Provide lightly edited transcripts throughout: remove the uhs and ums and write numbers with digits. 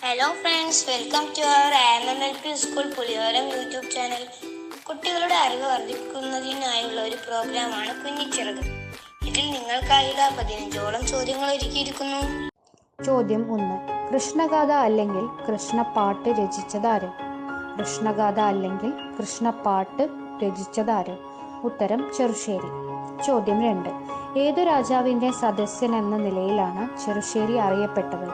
Hello friends, welcome to our IMMLP school Puliyoram YouTube channel. കുട്ടികളുടെ അറിവ് വർദ്ധിപ്പിക്കുന്നതിനായുള്ള ഒരു പ്രോഗ്രാമാണ് കുഞ്ഞിച്ചിറക്. ഇതിൽ നിങ്ങൾക്കായുള്ള 15ഓളം ചോദ്യങ്ങൾ ഒരുക്കിയിരിക്കുന്നു. ചോദ്യം 1. കൃഷ്ണഗാഥ അല്ലെങ്കിൽ കൃഷ്ണപ്പാട്ട് രചിച്ചതാര്? കൃഷ്ണഗാഥ അല്ലെങ്കിൽ കൃഷ്ണപ്പാട്ട് രചിച്ചതാര്? ഉത്തരം ചെറുശ്ശേരി. ചോദ്യം 2. ഏതു രാജാവിൻ്റെ സദസ്യനെന്ന നിലയിലാണ് ചെറുശ്ശേരി അറിയപ്പെട്ടത്?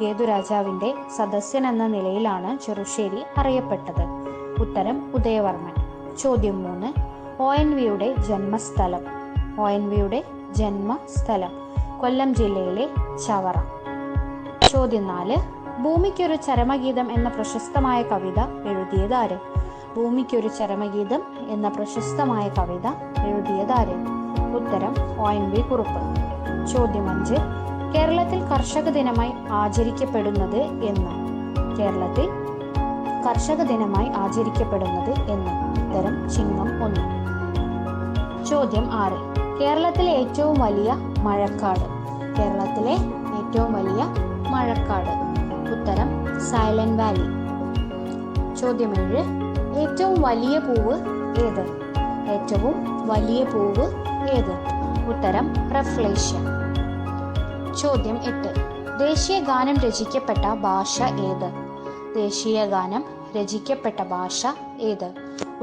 ഏതു രാജാവിൻ്റെ സദസ്യനെന്ന നിലയിലാണ് ചെറുശ്ശേരി അറിയപ്പെട്ടത്? ഉത്തരം ഉദയവർമ്മൻ. ചോദ്യം 3. ONVയുടെ ജന്മസ്ഥലം. ONVയുടെ ജന്മസ്ഥലം കൊല്ലം ജില്ലയിലെ ചവറ. ചോദ്യം 4. ഭൂമിക്കൊരു ചരമഗീതം എന്ന പ്രശസ്തമായ കവിത എഴുതിയതാര്? ഭൂമിക്കൊരു ചരമഗീതം എന്ന പ്രശസ്തമായ കവിത എഴുതിയതാര്? ഉത്തരം ONV കുറുപ്പ്. ചോദ്യം 5. കേരളത്തിൽ കർഷക ദിനമായി ആചരിക്കപ്പെടുന്നത് എന്ന്? കേരളത്തിൽ കർഷക ദിനമായി ആചരിക്കപ്പെടുന്നത് എന്ന്? ഉത്തരം ചിങ്ങം 1. ചോദ്യം 6. കേരളത്തിലെ ഏറ്റവും വലിയ മഴക്കാട്. കേരളത്തിലെ ഏറ്റവും വലിയ മഴക്കാട്. ഉത്തരം സൈലന്റ് വാലി. ചോദ്യം 7. ഏറ്റവും വലിയ പൂവ് ഏത്? ഏറ്റവും വലിയ പൂവ് ഏത്? ഉത്തരം റഫ്ലേഷ്യ. ചോദ്യം 8. ദേശീയ ഗാനം രചിക്കപ്പെട്ട ഭാഷ ഏത്? ദേശീയ ഗാനം രചിക്കപ്പെട്ട ഭാഷ ഏത്?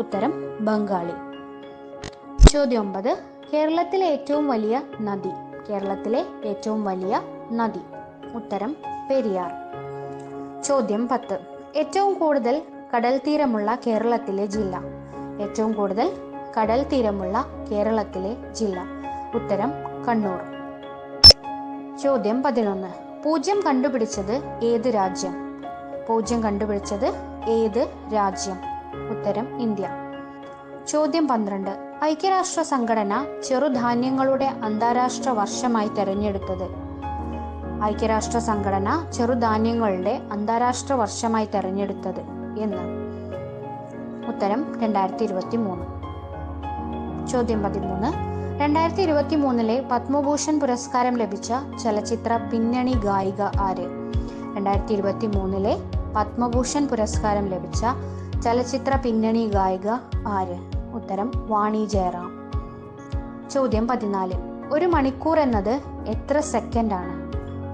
ഉത്തരം ബംഗാളി. ചോദ്യം 9. കേരളത്തിലെ ഏറ്റവും വലിയ നദി. കേരളത്തിലെ ഏറ്റവും വലിയ നദി. ഉത്തരം പെരിയാർ. ചോദ്യം 10. ഏറ്റവും കൂടുതൽ കടൽ തീരമുള്ള കേരളത്തിലെ ജില്ല. ഏറ്റവും കൂടുതൽ കടൽ തീരമുള്ള കേരളത്തിലെ ജില്ല. ഉത്തരം കണ്ണൂർ. ചോദ്യം 11. പൂജ്യം കണ്ടുപിടിച്ചത് ഏത് രാജ്യം? പൂജ്യം കണ്ടുപിടിച്ചത് ഏത് രാജ്യം? ഉത്തരം ഇന്ത്യ. ചോദ്യം 12. ഐക്യരാഷ്ട്ര സംഘടന ചെറുധാന്യങ്ങളുടെ അന്താരാഷ്ട്ര വർഷമായി തെരഞ്ഞെടുത്തത്? ഐക്യരാഷ്ട്ര സംഘടന ചെറുധാന്യങ്ങളുടെ അന്താരാഷ്ട്ര വർഷമായി തെരഞ്ഞെടുത്തത് എന്ന്? ഉത്തരം 2023. ചോദ്യം 13. 2023 പത്മഭൂഷൺ പുരസ്കാരം ലഭിച്ച ചലച്ചിത്ര പിന്നണി ഗായിക ആര്? 2023 പത്മഭൂഷൺ പുരസ്കാരം ലഭിച്ച ചലച്ചിത്ര പിന്നണി ഗായിക ആര്? ഉത്തരം വാണി ജയറാം. ചോദ്യം 14. ഒരു മണിക്കൂർ എന്നത് എത്ര സെക്കൻഡാണ്?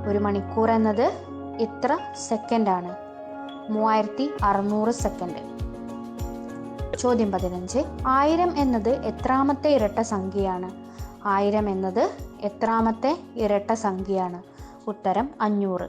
ഒരു മണിക്കൂർ എന്നത് എത്ര സെക്കൻഡാണ്? 3600 സെക്കൻഡ്. ചോദ്യം 15. 1000 എന്നത് എത്രാമത്തെ ഇരട്ട സംഖ്യയാണ്? 1000 എന്നത് എത്രാമത്തെ ഇരട്ട സംഖ്യയാണ്? ഉത്തരം 500.